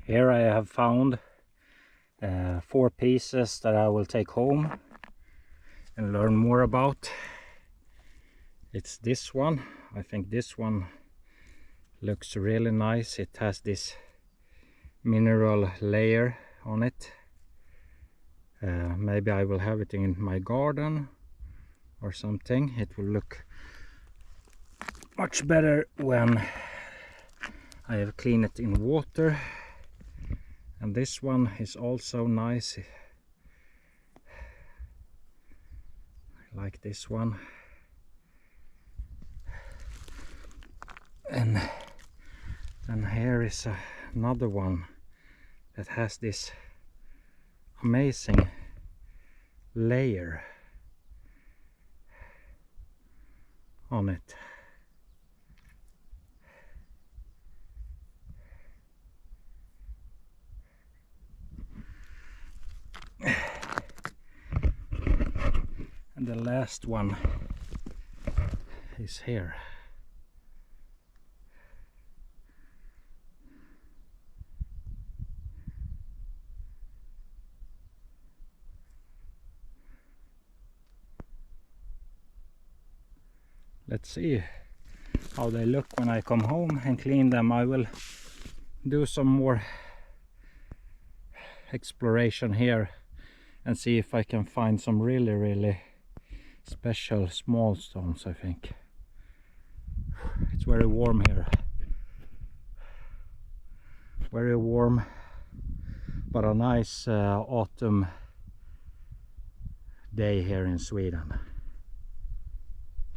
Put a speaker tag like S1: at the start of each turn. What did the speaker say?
S1: Here I have found 4 pieces that I will take home and learn more about. It's this one. I think this one looks really nice. It has this mineral layer on it. Maybe I will have it in my garden or something. It will look much better when I have cleaned it in water. And this one is also nice. I like this one. And then here is another one that has this amazing layer on it. And the last one is here. Let's see how they look when I come home and clean them. I will do some more exploration here and see if I can find some really special small stones. I think it's very warm here, very warm, but a nice autumn day here in Sweden.